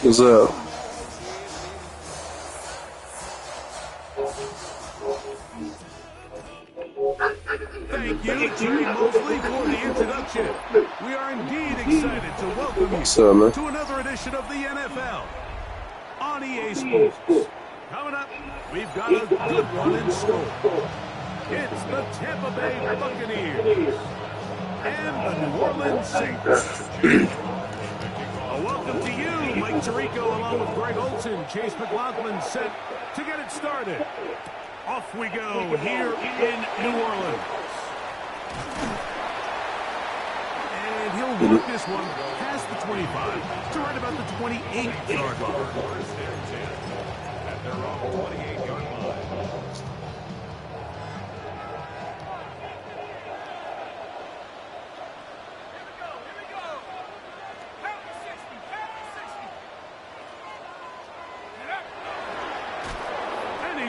What's up? Thank you, Trey Mosley, for the introduction. We are indeed excited to welcome you to another edition of the NFL on EA Sports. Coming up, we've got a good one in store. It's the Tampa Bay Buccaneers and the New Orleans Saints. A welcome to you, Mike Tirico, along with Greg Olson, Chase McLaughlin, set to get it started. Off we go here in New Orleans. And he'll work this one past the 25 to right about the 28-yard line. At their own 28-yard line.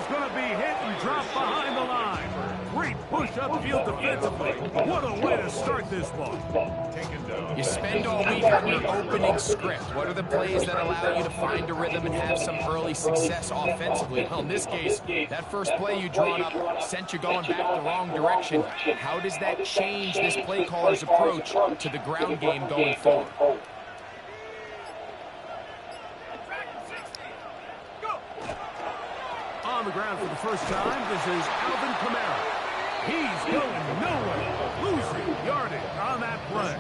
Going to be hit and dropped behind the line. Great push upfield defensively. What a way to start this ball. You spend all week on your opening script. What are the plays that allow you to find a rhythm and have some early success offensively? Well, in this case, that first play you drawn up sent you going back the wrong direction. How does that change this play caller's approach to the ground game going forward? On the ground for the first time, this is Alvin Kamara. He's going nowhere, losing yardage on that play.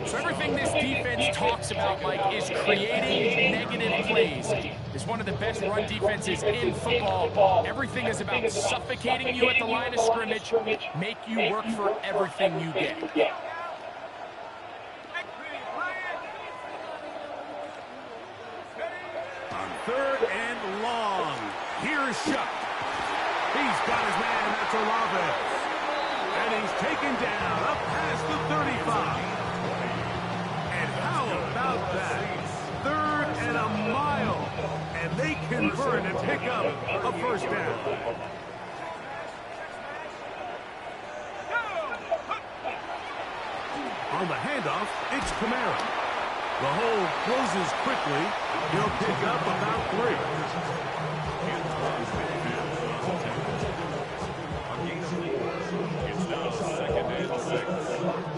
So everything this defense talks about, Mike, is creating negative plays. It's one of the best run defenses in football. Everything is about suffocating you at the line of scrimmage, make you work for everything you get. On third and long. Here's Shuck. He's got his man, that's Olave. And he's taken down up past the 35. And how about that? Third and a mile. And they convert and pick up a first down. On the handoff, it's Kamara. The hole closes quickly. He'll pick up about 3. It's now 2nd and 6.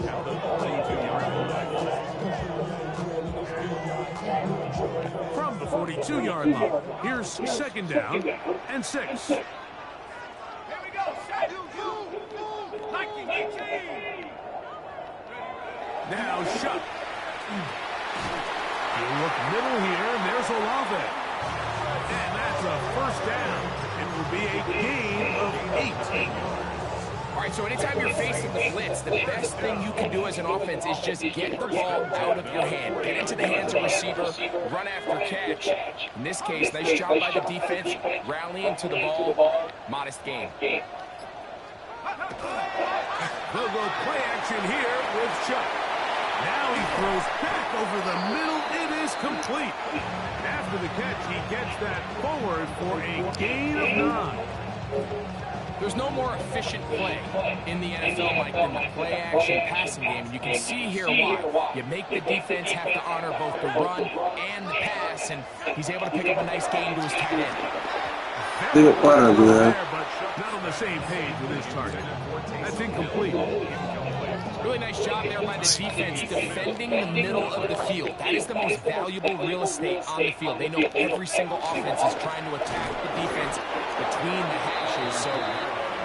At the 42-yard line. From the 42-yard line, here's 2nd down and 6. Here we go. Now Shuck. You look middle here, and there's Olave. And that's a first down. It will be a gain of 8. All right, so anytime you're facing the blitz, the best thing you can do as an offense is just get the ball out of your hand. Get into the hands of receiver, run after catch. In this case, nice job by the defense, rallying to the ball. Modest gain. They'll go play action here with Chuck. Now he throws back over the middle. It is complete. After the catch, he gets that forward for a gain of 9. There's no more efficient play in the NFL, Mike, than the play-action passing game. And you can see here why. You make the defense have to honor both the run and the pass, and he's able to pick up a nice gain to his tight end. But not on the same page with his target. That's incomplete. Really nice job there by the defense defending the middle of the field. That is the most valuable real estate on the field. They know every single offense is trying to attack the defense between the hashes. So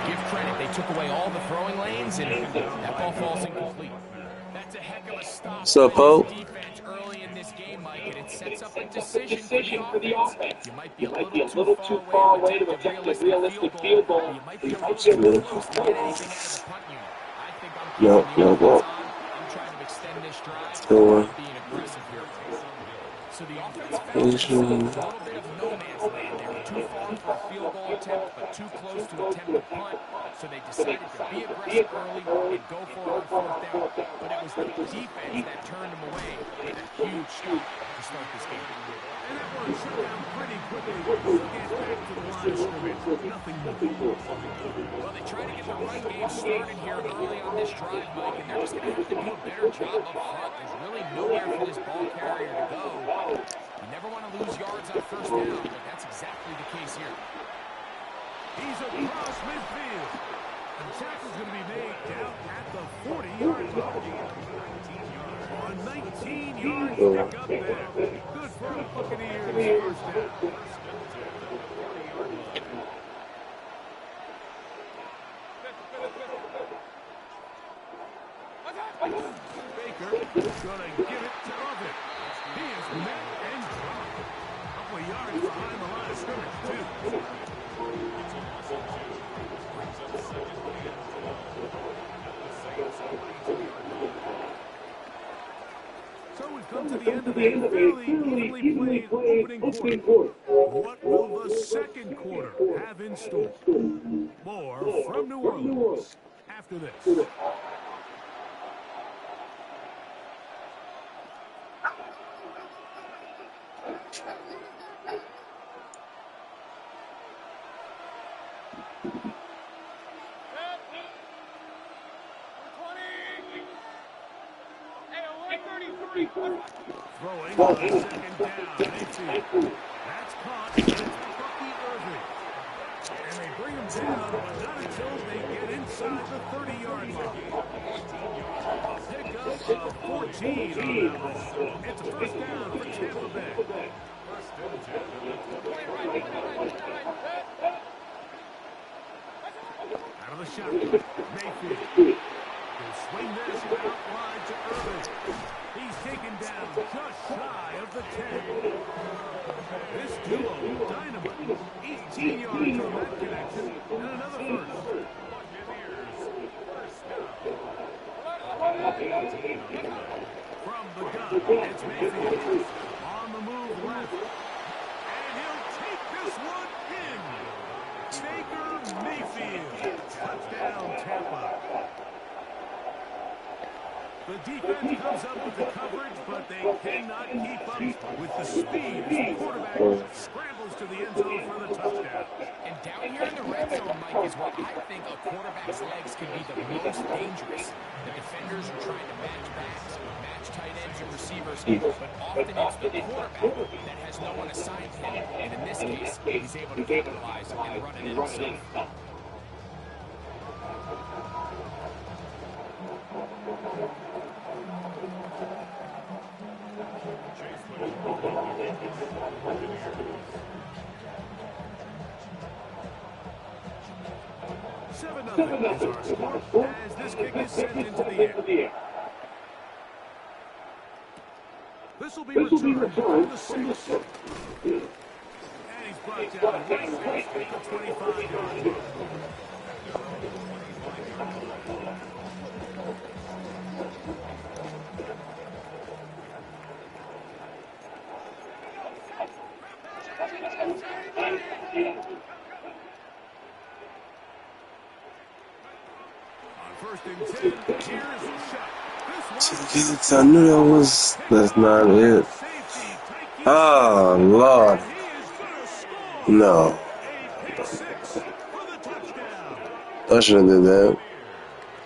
give credit. They took away all the throwing lanes, and that ball falls incomplete. That's a heck of a stop. What's up, Pope? Defense early in this game, Mike, and it sets up a decision for the offense. You might be a little too far away to attempt a realistic field goal. You might be a little too close to get anything out of the punt unit. No. I'm trying to extend this drive. Being aggressive here. So the offense found themselves a little bit of no man's land there. Too far for a field goal attempt, but too close to attempt a punt. So they decided to be aggressive early and go for it on fourth down. But it was the defense that turned them away with a huge stop to start this game. And that one shut down pretty quickly. So get back to the line of scrimmage. Nothing more. Well, they try to get the run game started here early on this drive, Mike, and they're just going to have to do a better job up front. There's really nowhere for this ball carrier to go. You never want to lose yards on first down, but that's exactly the case here. He's across midfield. The tackle's going to be made down at the 40-yard line. On 19-yard pickup there. Good for a Buccaneers first down. Baker going to give it to Oven. He is met and dropped. A couple of yards behind the line of scrimmage, too. So we've come to the end of the fairly evenly played opening quarter. What will the second quarter have in store? More from New Orleans after this. Throwing on second down. That's caught. It's Bucky Irving. And they bring him down, but not until they get inside the 30-yard line. A pickup of 14 on that one. It's a first down for Tampa Bay. Out of the shotgun, Mayfield. He'll swing this out wide to Irving. He's taken down just shy of the 10. This duo, dynamite. 18 yards on that connection, and another first. From the gun, it's Mayfield. On the move left. And he'll take this one in. Baker Mayfield. Touchdown, Tampa. The defense comes up with the coverage, but they cannot keep up with the speed. The quarterback scrambles to the end zone for the touchdown. And down here in the red zone, Mike, is where I think a quarterback's legs can be the most dangerous. The defenders are trying to match backs, match tight ends and receivers, but often it's the quarterback that has no one assigned to him. And in this case, he's able to capitalize and run it in himself. Nothing is our score as this kick is sent into the air. This will be returned from the 6. And he's brought down right at the 25-yard line. First and 10, here's the shot. I knew that's not it. Oh, Lord. No. I shouldn't do that.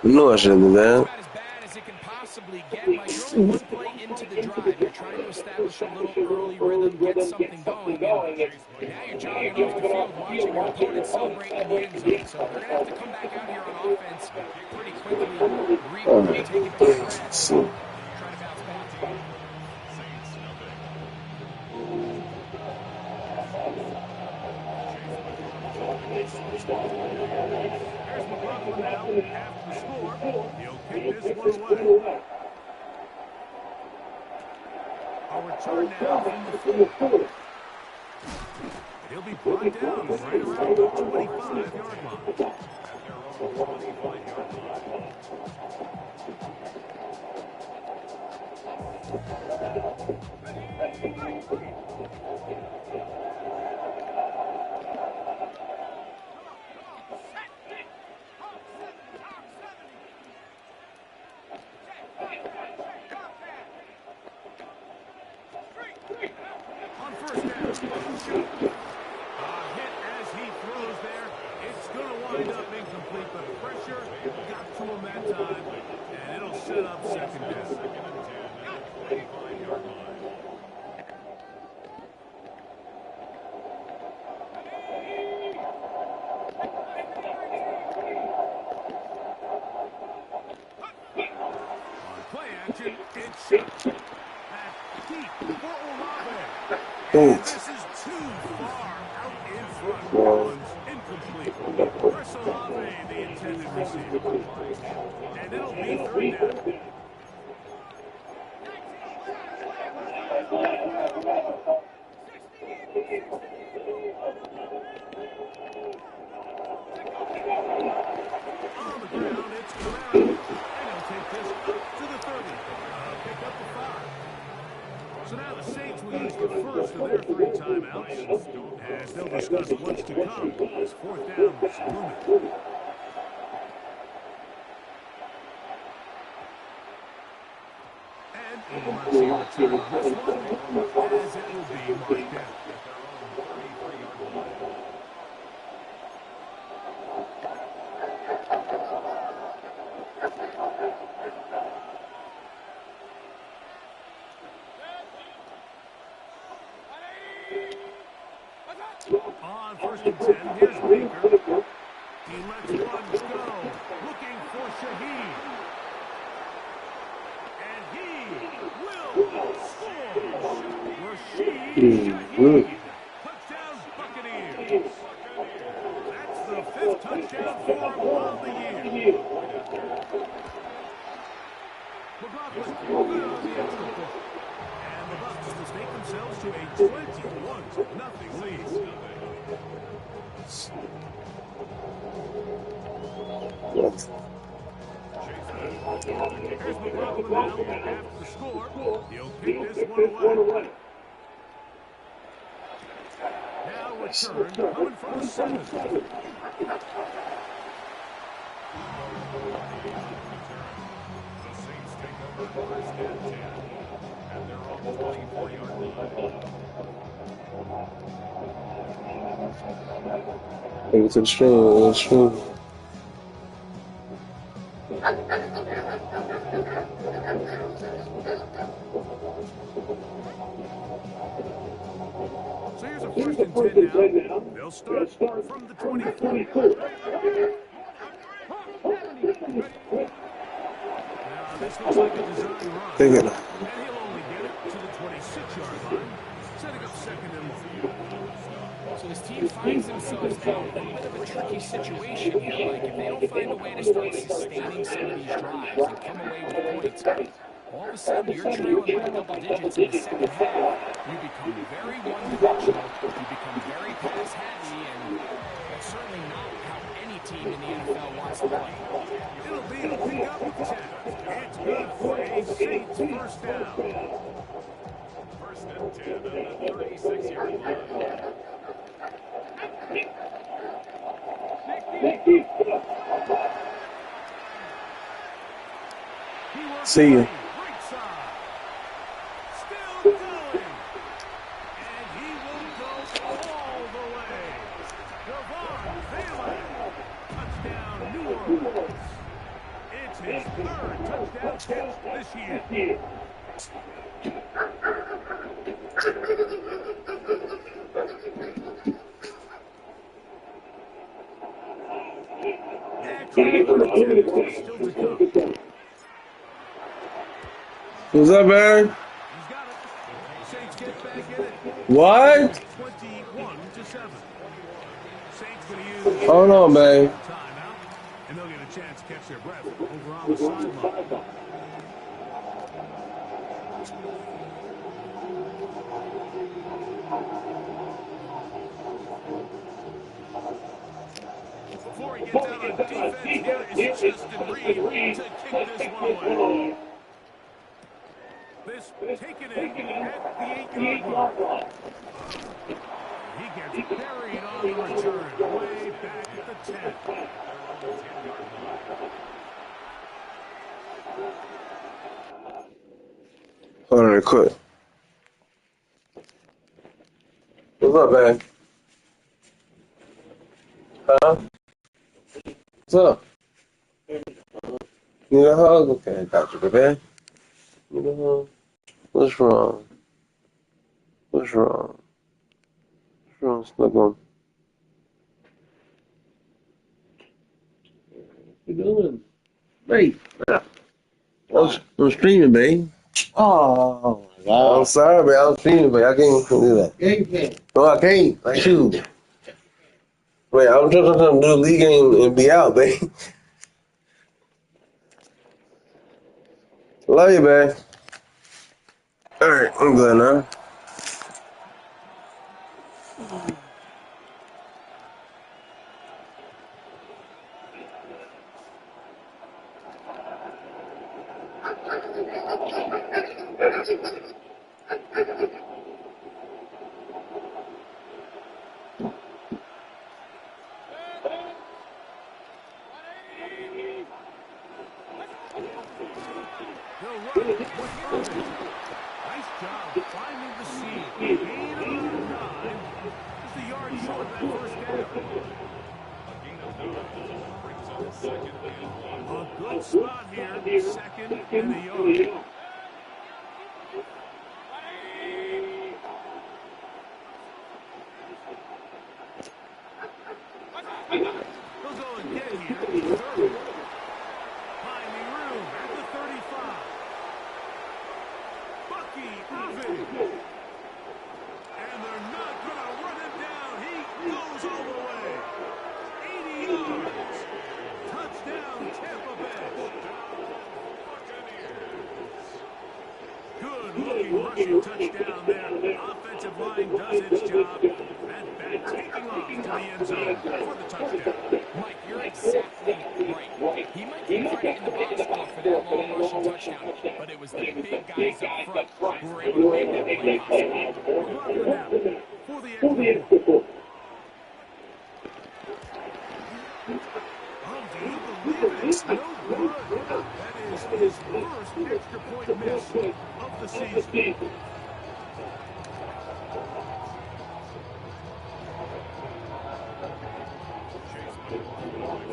No, I shouldn't do that. About as bad as it can possibly get. Like, you're only one play into the drive. You're trying to establish a little early rhythm, get something going. And now you're jogging off the field watching your opponent celebrate in the end zone. So they're going to have to come back out here on offense pretty quickly, regroup, take it to the rest, try to bounce back. There's McLaughlin now after the score. He'll kick this one away. A return now from the 4. He'll be brought down right around the 25-yard line. On first down, shot. Hit as he throws there. It's going to wind up incomplete, but pressure got to him that time, and it'll set up second down. On play action, it's shot. Back deep for Olave. And this is too far out in front. One's incomplete. Chris Olave, the intended receiver. And it'll be third down. On the ground, it's Kamara. And he'll take this up to the 30. Pick up the 5. So now the Saints will use the first of their 3 timeouts, as they'll discuss what's to come as fourth down is looming. And let's see a return of this one, as it will be marked down. On first and 10, here's Baker. He lets one go, looking for Shaheed. And he will score. Rashid Shaheed. Touchdown Buccaneers. That's the 5th touchdown for him of the year. McLaughlin good on the extra point. And the Bucs will stake themselves to a 21-0 lead. What? Here's McLaughlin now. After the score, he'll kick this one away. Now return coming from the 7. Take it to the string. So here's a first and 10 now. They'll start from the 24. Now this looks like a design run. Take it. And he'll only get it to the 26-yard line, setting up second and long. So this team finds themselves now in a bit of a tricky situation here. Like, if they don't find a way to start sustaining some of these drives and come away with points, all of a sudden you're trailing by double digits in the second half. You become very one-dimensional. You become very pass-heavy, and that's certainly not how any team in the NFL wants to play. It'll be a pick-up of 10. It's good for a Saints first down. First and 10 on the 36-yard line. See you. Still going. And he will go all the way. Devon Valen. Touchdown, New Orleans. It's his 3rd touchdown catch this year. Still to come. What's up, man? He's got it. Saints get back in it. What? 21-7. Saints going to use Hold on, man. timeout, and they'll get a chance to catch their breath over on the sideline. Before he gets out on defense, here is Justin Reed to kick this one away. They this taken in at the 8-yard line. He gets buried on the return, way back at the 10. Hold on, quick. What's up, man? Huh? What's up? Need a hug? Okay, got you, baby. Need a hug? What's wrong? What's wrong? What's wrong, Snuggle? What you doing? Babe. I'm streaming, babe. Oh, my God. I'm sorry, babe. I'm streaming, babe. I can't do that. Yeah, you can. No, I can't. Like you. Wait, I'm trying to do a league game and be out, babe. Love you, babe. All right, I'm good now. Nice job finding the seam. Gain of 9. Just a yard short of that first down. A good spot here. Second and a yard. He'll go again here. Third. Finding room at the 35. Irving. And they're not going to run him down. He goes all the way. 80 yards. Touchdown, Tampa Bay. Good-looking rushing touchdown there. Offensive line does its job. That back taking off to the end zone for the touchdown. Mike, you're exactly right. He might get credit in the box score for that long rushing touchdown, but it was the big guys up front who were able to make that play possible. For the extra point. Oh, do you believe it? It's no good. That is his first extra point miss of the season.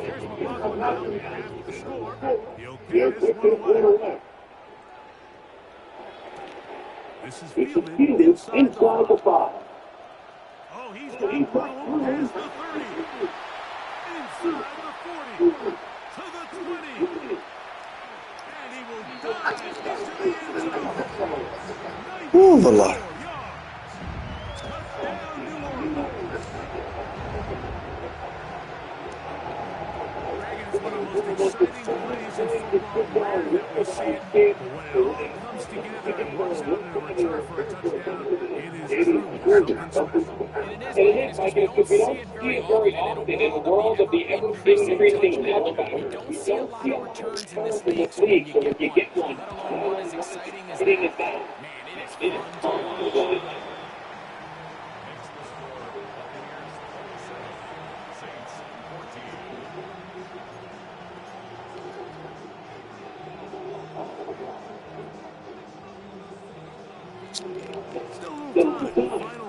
Here's McLaughlin now after the score. He'll get this one away. This is fielded inside the 5. Oh, he's got room past the 30. Inside the 40. To the 20. And he will dive into the end zone. Ooh, the lot. Touchdown, New Orleans. It's one of the most exciting plays in football that we see it. When it all comes together and works out in a return for a touchdown, it is truly something special. And it is because we don't see it very often in a world of the ever-increasing touchback. We don't see a lot of returns in this league, so when you get one, let alone one as exciting as that, man, it is fun to watch.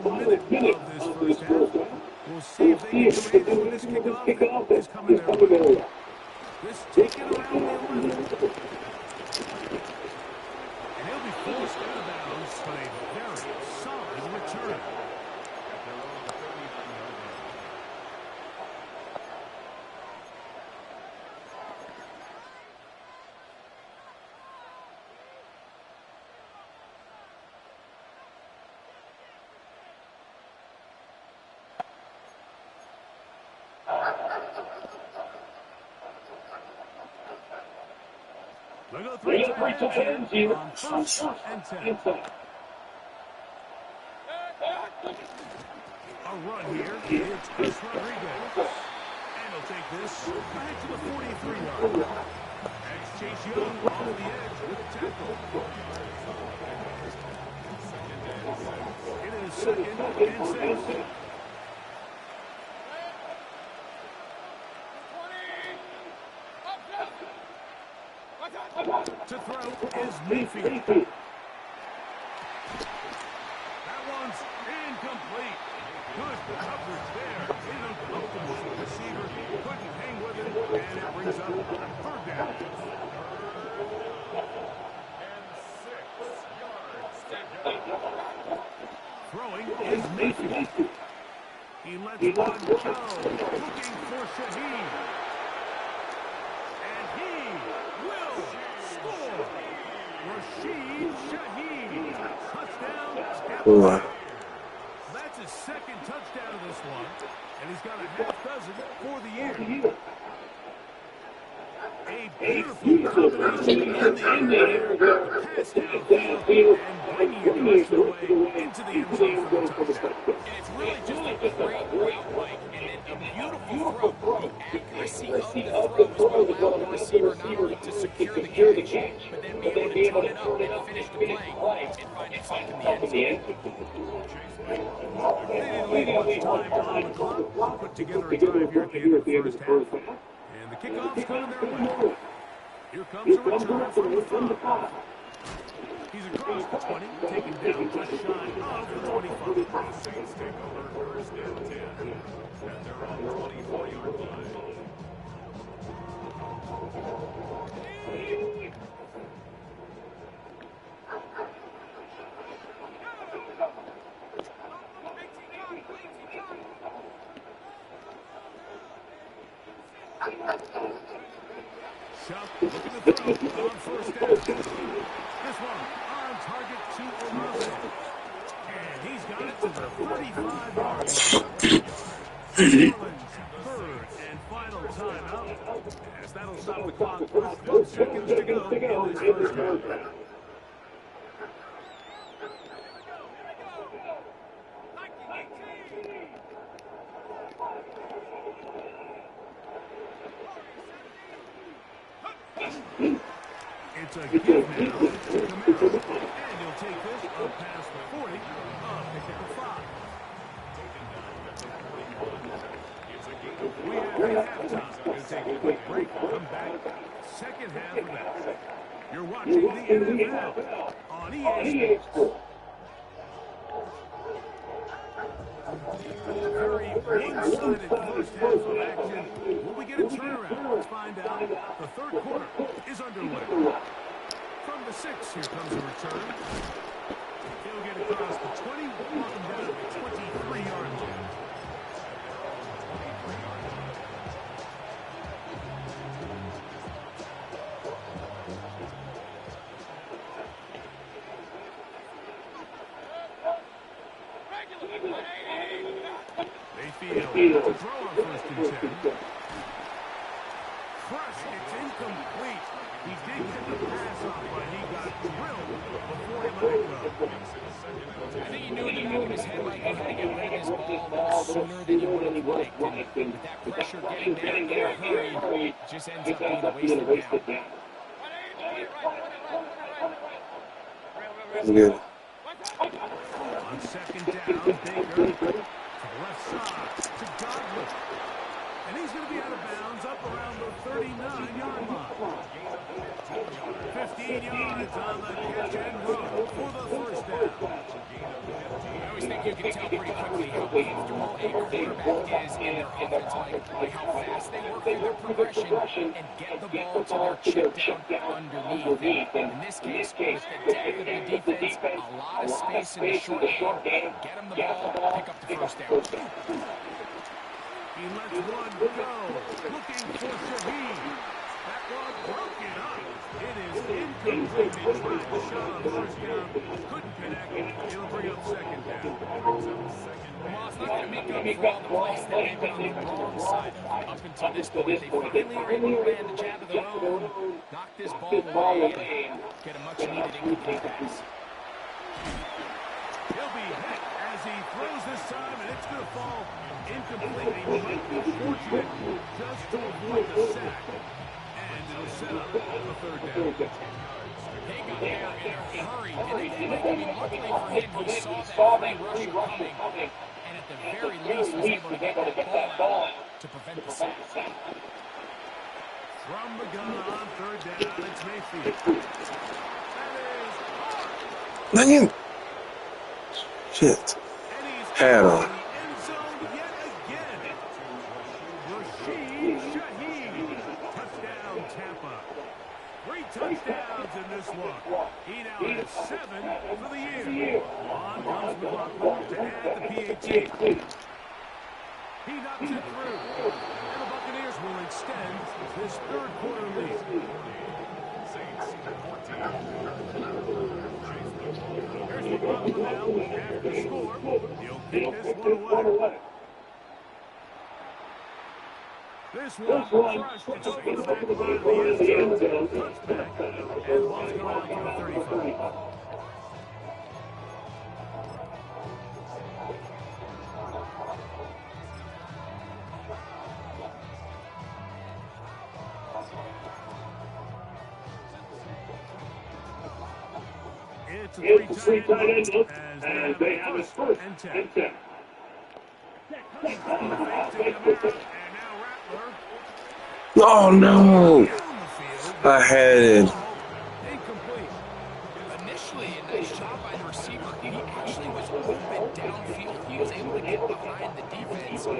Final minute of this first half. We'll see if they can do anything when this kickoff is coming their way. This taken around the 11. And he'll be forced out of bounds, but a very solid return. They go three times here on first and 10. A run here. It's Chris Rodriguez. And he'll take this back to the 43-yard line. That's Chase Young off the edge with a tackle. second and 6. To throw is Mayfield. That one's incomplete. Good coverage there. Uncomfortable for the receiver. Couldn't hang with it, and it brings up 3rd down. Throwing is Mayfield. He lets one go. Looking for Shaheed. And he will score. Rashid Shaheed. Touchdown, Tampa. That's his 2nd touchdown of this one. And he's got a half dozen for the year. A beautiful combination in the air there. Pass downfield and bringing it the rest of the way into the end zone for the touchdown. And it's really just a great route, Mike, and then a beautiful throw. The accuracy of the throw is what allowed the receiver not only to secure the catch, but then be able to turn it up and finish the play and find himself in the end zone. They didn't leave much time on the clock. Put together a drive here at the end of the first half. And the kickoff's coming their way. Here comes a return from the 5. He's across the 20, taken down just shy of the 25. The Saints take over 1st and 10. And they're on the 24-yard line. Shuck looking to throw on 1st down. This one on target to Orozco. And he's got it to the 35-yard line. 3rd and final timeout. As that'll stop the clock with 10 seconds to go in this first half. It's a give now to Camaro. And he'll take this up past the 40, pick up 5. We have halftime. Going to take a quick break. Come back. 2nd half of that. You're watching the NFL on EA Sports. Very one-sided first half of action. Will we get a turnaround? Let's find out. The 3rd quarter is underway. From the 6, here comes a return. He'll get across the 20, walking down the 23-yard line. Mayfield to throw on 1st and 10. Crush, it's incomplete. He did get the pass off, but he got drilled before he let it go. I think he knew in the back of his head, like, he had to get rid of his ball a little sooner than he would have liked. And with that pressure getting there in a hurry, it just ends up being a wasted down. Good. On 2nd down, Baker to the left side to Godwin. And he's going to be out of bounds up around the 39-yard line. 15 yards on the catch and run for the 1st down. I always think you can tell pretty quickly how comfortable a quarterback is in their offense, like how fast they work through their progression and get the ball to their chip down underneath. And in this case, with the depth of the defense, a lot of space in the short game, get them the ball, pick up the 1st down. He lets one go, looking for Shaheed. That one broken up. It is incomplete. He tried the shot on 1st down, couldn't connect. It'll bring up 2nd down. Well, it's not going to make up for all the plays that they've been on the wrong side of up until this point. They finally are able to land a jab of their own, knock this ball away, and get a much-needed incomplete pass. He'll be hit as he throws this time, and it's going to fall incomplete. He might be fortunate just to avoid the sack. And it'll set up the 3rd down. They got there in a hurry, didn't they? I mean, luckily for him, he saw that free rusher coming, and at the very least was able to get that ball out to prevent the sack. From the gun on third down, it's Mayfield. Dang it. Shit. Had him. Touchdown, Tampa. 3 touchdowns in this one. He now has 7 for the year. On comes McLaughlin to add the PAT. He knocks it through. And the Buccaneers will extend this third quarter lead. Saints 14. Here's McLaughlin now after the score. He'll kick this one away. This one crushed over the back line of the end zone. Touchback. And the ball's going out to the 35. It's a three tight end look as they have it first and 10. Oh no! I had it. Initially, a nice job by the receiver. He actually was open downfield. He was able to get behind the defense. The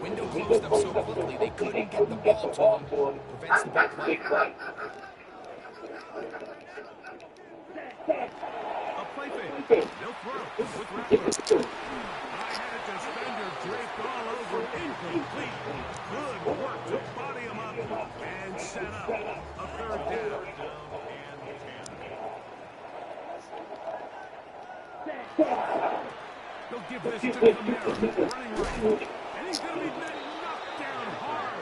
window closed up so quickly they couldn't get the ball to him. Prevents the big play. A play fake. No throw with Rattler. High-headed defender draped all over. Incomplete. Good work to body him up and set up a third down. They'll give this to Kamara, running right. And he's going to be knocked down hard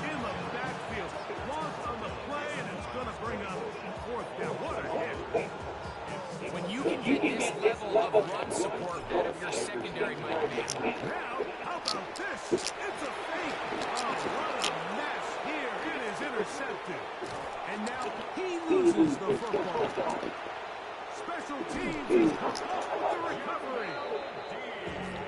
in the backfield. Lost on the play, and it's going to bring up fourth down. What a hit. When you can get this level of run support out of your secondary, Mike Mann. Now, how about this? It's a fake. Oh, what a mess here. It is intercepted. And now he loses the football. Special teams is the recovery.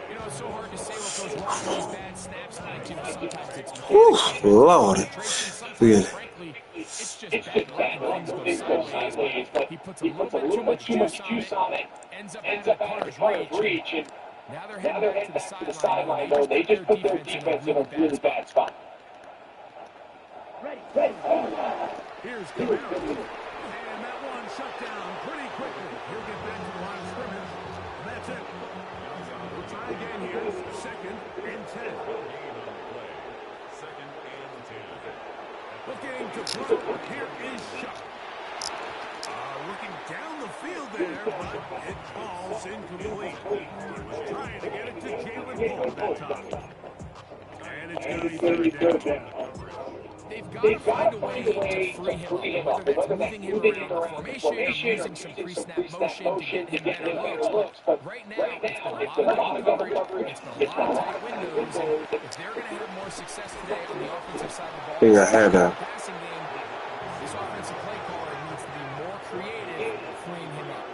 You know, it's so hard to say what goes wrong with these bad snaps like, you know, sometimes it's Whew, Lord. sometimes, frankly, it's just bad luck and things go sideways, but he puts a little bit too much juice on it, ends up at the punter's reach, and now they're heading back to the sideline, though. They just put their defense in a really bad spot. Ready. Here's Kamara. And that one shut down pretty quickly. He'll get back to the line of scrimmage. That's it. We'll try again here. Second and 10. Looking to throw. Here is Shuck. Looking down the field there, but it falls incomplete. He was trying to get it to Jalen Hall that time. And it's going to be third down. They've got to find a way to free him up, whether that's moving him around the formation or using some pre-snap motion to get him better looks. But right now, it's been a lot of coverage, it's been a lot of tight windows, and if they're going to have more success today on the offensive side of the ball, the passing game, this offensive play caller needs to be more creative freeing him up.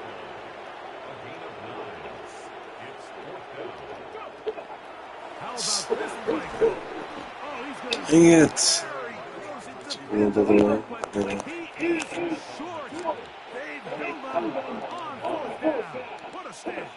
How about this play call? Oh, he's going to... Dang it. He is short. They've held on fourth down. What a stand.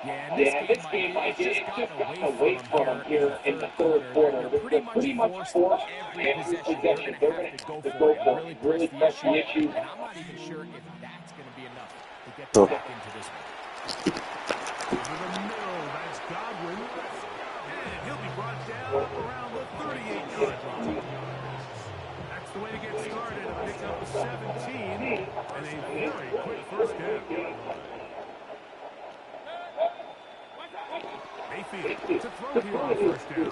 Yeah, in this game, Mike, it's just gotten away from here in the third quarter. They're pretty much forced every possession. They're going to have to go for it and really press the issue. And I'm not even sure if that's going to be enough to get them back into this one. Over the middle, that's Godwin. And he'll be brought down around the 38-yard line. That's the way to get started. A pick up of 17 and a very quick first down. Mayfield to throw here on first down.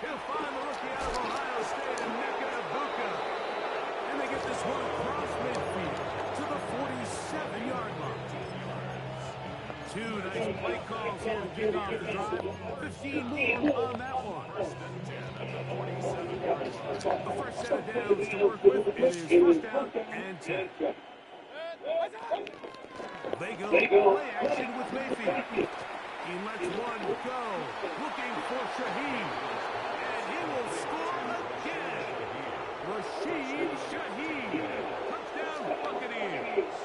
He'll find the rookie out of Ohio State and Buka. And they get this one across midfield to the 47-yard line. Two nice play calls here to kick off the drive. 15 more on that one. A fresh set of downs to work with. It is first down and 10. They go play action with Mayfield. He lets one go. Looking for Shaheed. And he will score again. Rashid Shaheed. Touchdown Buccaneers.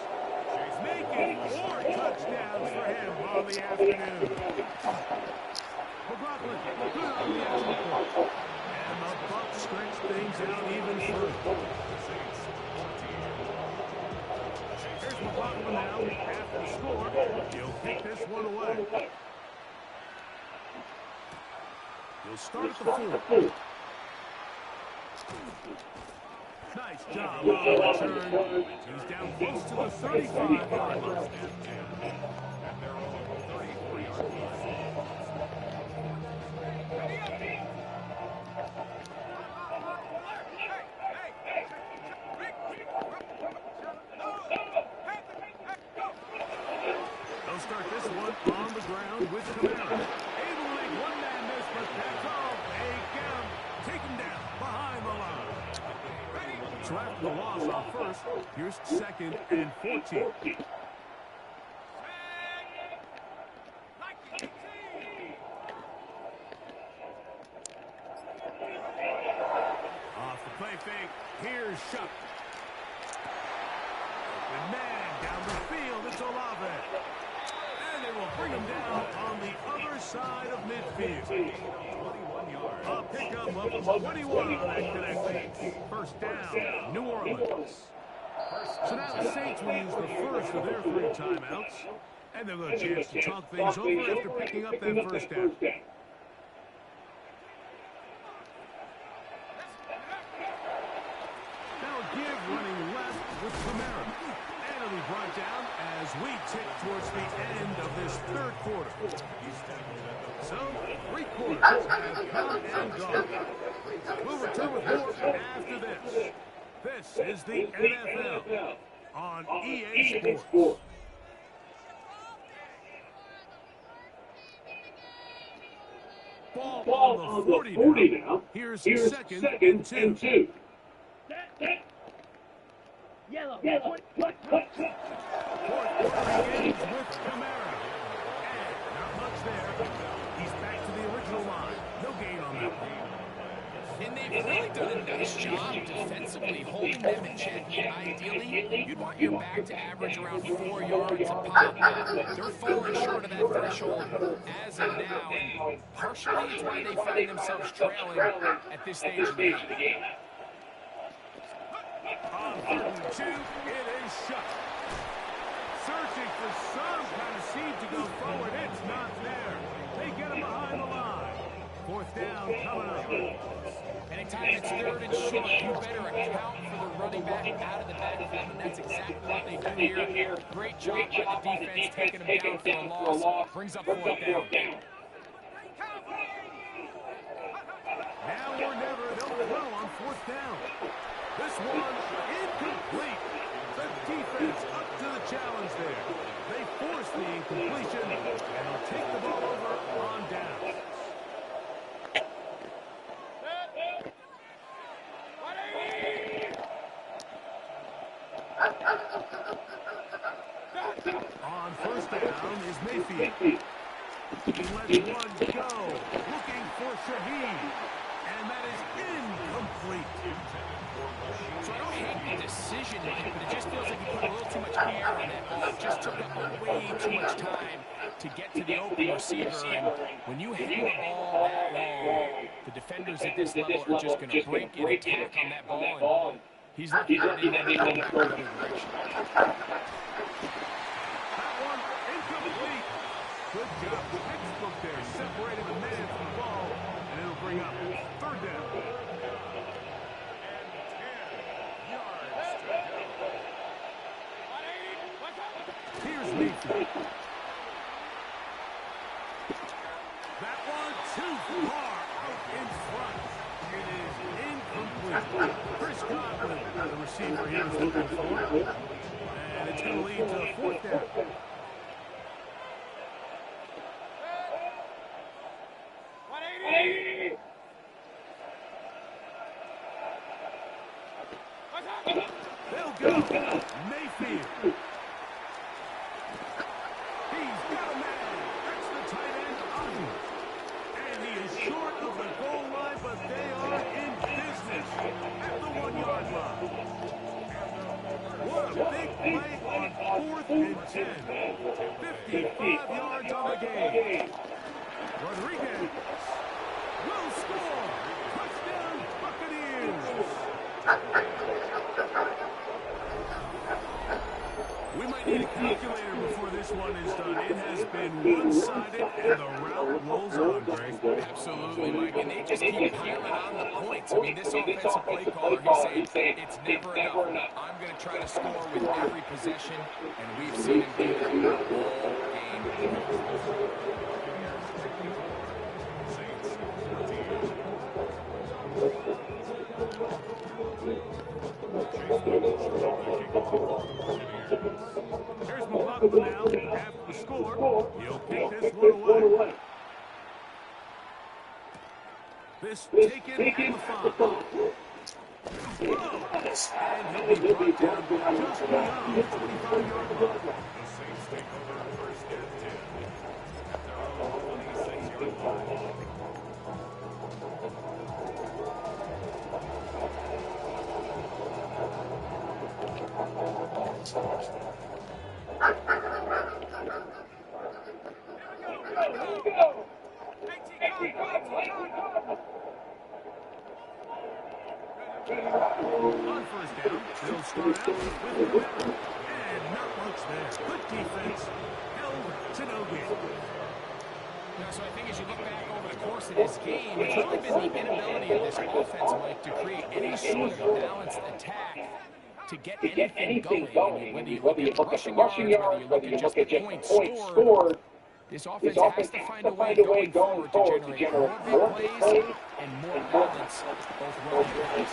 Making 4 touchdowns for him on the afternoon. McLaughlin, good on the extra point. And the Bucs stretch things out even further. Here's McLaughlin now. After the score, he'll kick this one away. He'll start at the 4. Nice job on the return. He's down close to the 35-yard line. They'll start this one on the ground with Camara. Able to make one man miss, but that's all. They get him. Take him down behind the line. So after the loss on first, here's 2nd and 14. Off the play fake, here's Shuck. And man, down the field, it's Olave. And they will bring him down on the other side of midfield. A pickup of 21 on that connection. First down, New Orleans. So now the Saints will use the first of their 3 timeouts. And they'll have a chance to talk things over after picking up that first down. Now a give running left with Camara. And it'll be brought down as we tick towards the end of this 3rd quarter. So, 3 quarters have come and gone. We'll return with more after this. This is the NFL on EA Sports. Ball on the 40 now. Here's 2nd and 2. Yellow. Fourth quarter begins with Camara. And not much there. He's back to the original line. No gain on that one. And they've really done a nice job defensively holding them in check. Ideally, you'd want your back to average around 4 yards a pop. They're falling short of that threshold as of now, and partially it's why they find themselves trailing at this stage of the game. On 3rd and 2, it is Shuck. Searching for some kind of seed to go forward. It's not there. They get him behind the line. 4th down coming up. Anytime it's 3rd and short, you better account for the running back out of the backfield, and that's exactly what they do here. Great job by the defense taking him down for a loss. Brings up 4th down. Now or never, they'll throw on 4th down. This one incomplete. The defense up to the challenge there. They force the incompletion, and they'll take the ball over on down. On 1st down is Mayfield. He lets one go. Looking for Shaheed. And that is incomplete. So I don't hate the decision, Mike, but it just feels like he put a little too much air on that ball. It just took up way too much time to get to the open receiver. And when you hang the ball that long, the defenders at this level are just going to break and attack on that ball. And he's looking at it and going back the other direction. That one incomplete. Good job. Textbook there. Separated the man from the ball. And it'll bring up 3rd down. Here's Mayfield. That one too far out in front. It is incomplete. Chris Godwin, the receiver here, is looking for it. And it's going to lead to 4th down. He's got a man. That's the tight end, Osborne. And he is short of the goal line, but they are in business at the 1-yard line. What a big play on 4th and 10. 55 yards on the game. Rodriguez will score. Touchdown, Buccaneers. We might need a calculator before this one is done. It has been one-sided, and the route rolls on, Greg. Absolutely, Mike. And they just keep piling on the points. I mean, this offensive play caller, he's saying it's never enough. I'm going to try to score with every possession, and we've seen him do that all game. Here's McLaughlin now. After the score, he'll kick this one away. This taken at the 5. And he'll be brought down just beyond the 25-yard line. The Saints take over first and 10. At their own 26-yard line. On first down, he'll start out with Madden. And not much there. Good defense. Held to no gain. So I think as you look back over the course of this game, it's really been the inability of this offense, Mike, to create any sort of balanced attack to get anything going. I mean, whether you look at rushing yards, whether you look at just the points scored, this offense has to find a way going forward to generate more big plays and more balance, both run and pass.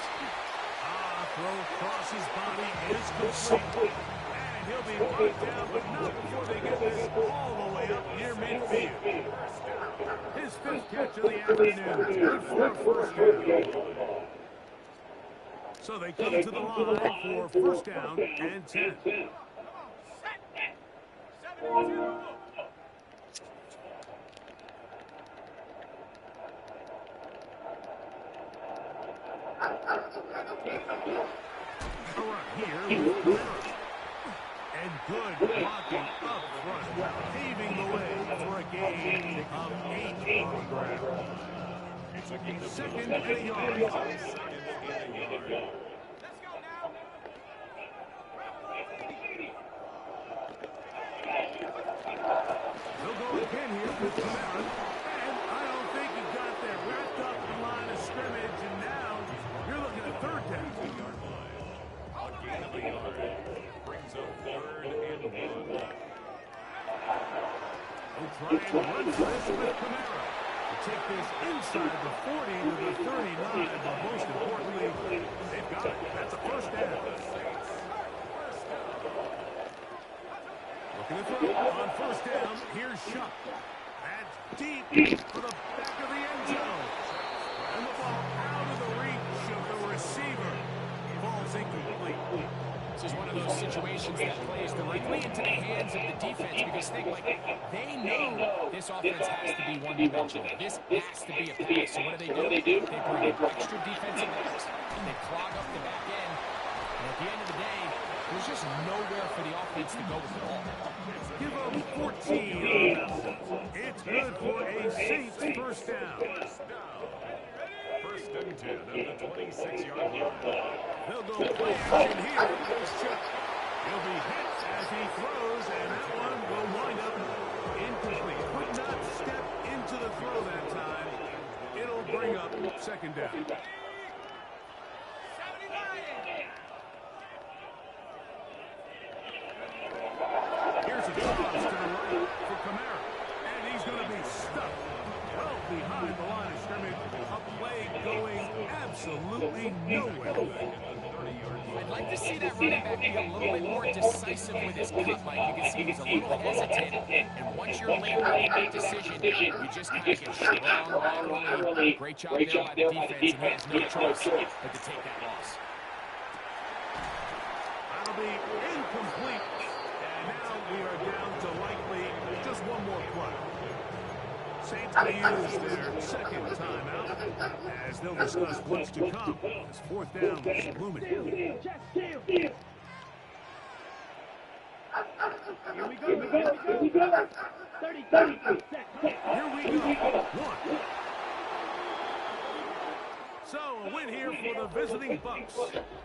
Throw across his body is complete. And he'll be brought down, but not before they get this all the way up near midfield. His 5th catch of the afternoon. Good for a first down. So they come to the line for first down and 10. Here with Miller. And good blocking up front, paving the way for a gain of 8 on the ground. Second and a yard. Let's go now. They'll go again here with Camara. And I don't think he got that wrapped up the line of scrimmage. And now you're looking at 3rd down. Gain of a yard. Brings up 3rd and 1. They'll try and run for this with Camara. To take this inside the 40 to the 39, but most importantly, they've got it. That's a first down. Looking to throw on first down. Here's Shuck. That's deep for the back of the end zone. And the ball out of the reach of the receiver. Ball's incomplete. This is one of those situations that plays directly into the hands of the defense because they know this offense has to be one-dimensional. This has to be a pass. So what do? They bring in extra defensive backs, and they clog up the back end. And at the end of the day, there's just nowhere for the offense to go with the ball. Give them 14. It's good for a Saints first down. First and 10 at the 26-yard line. They'll go play action here. He'll be hit as he throws, and that one will wind up incomplete. Could not step into the throw that time. It'll bring up second down. Here's a toss to the right for Camara, and he's going to be stuck well behind the line of scrimmage. A play going absolutely nowhere. I'd like to see that running back be a little bit more decisive with his cut, Mike. You can see he's a little hesitant, and once you're late making that decision, you just kind of get strong laterally. Great job there by the defense, and he has no choice but to take that loss. That'll be incomplete Saints going to use their second timeout as they'll discuss what's to come. As fourth down was looming. Here we go. 30 seconds. Here we go. One. So, a win here for the visiting Bucks.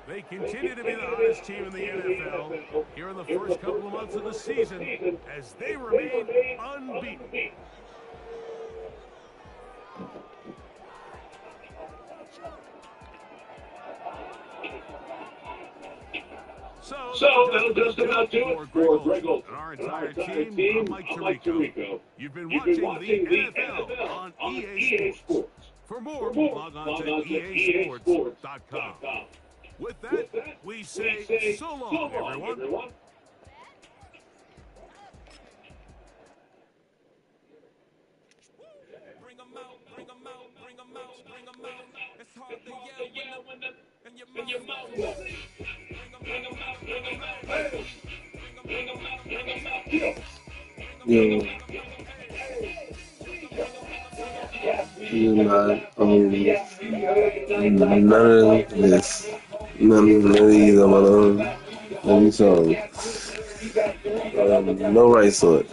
They continue to be the hottest team in the NFL here in the first couple of months of the season as they remain unbeaten. So that'll just about do it for Greg Olson and our entire team. I'm Mike Tirico. You've been watching the NFL on EA Sports. For more, log on to easports.com. With that, we say so long, everyone. Bring 'em out, bring 'em out, bring 'em out, bring 'em out. It's hard to yell when your mouth moves. Bring 'em out, bring 'em out. Hey. Bring 'em out, bring 'em out. None of these are my own. Any song. No rights to it.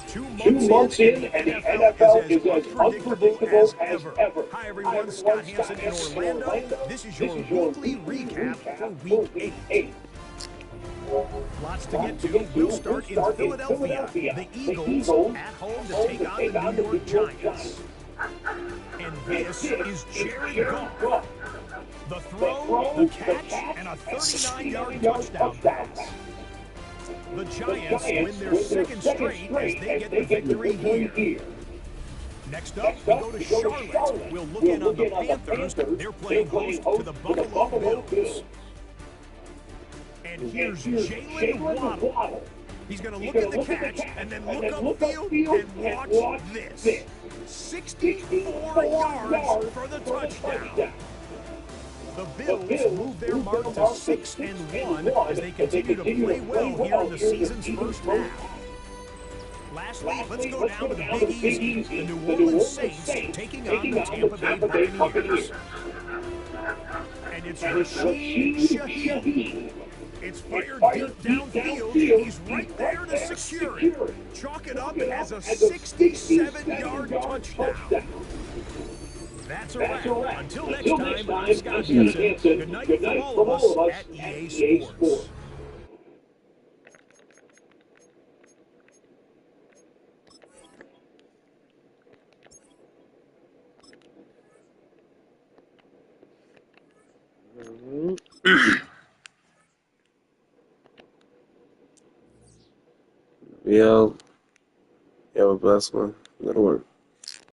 Two months in, and the NFL is as unpredictable as ever. Hi, everyone. Scott Hansen in Orlando. This is your weekly recap for Week 8. Lots to get to. We'll start in Philadelphia. The Eagles at home to take on the New York Giants. And this is Jared Goff. The throw, the catch, and a 39-yard touchdown pass. The Giants win their second straight as they get the victory here. Next up, we go to Charlotte. We'll look in on the Panthers. They're playing host to the Buffalo Bills. And here's Jalen Waddle. He's going to look at the catch and then look upfield and watch this. 64 yards for the touchdown. The Bills move their mark to 6-1 as they continue to play well here in the season's first half. Lastly, let's go down to the Big Easy, the New Orleans Saints taking on the Tampa Bay Buccaneers. And it's Rashid Shaheed. It's fired deep downfield. He's right there to secure it. Chalk it up as a 67-yard touchdown. That's a wrap. Until next time, I'm Scott Hansen. Good night from all of us at EA Sports. Yeah, have a blessed one. Go to work.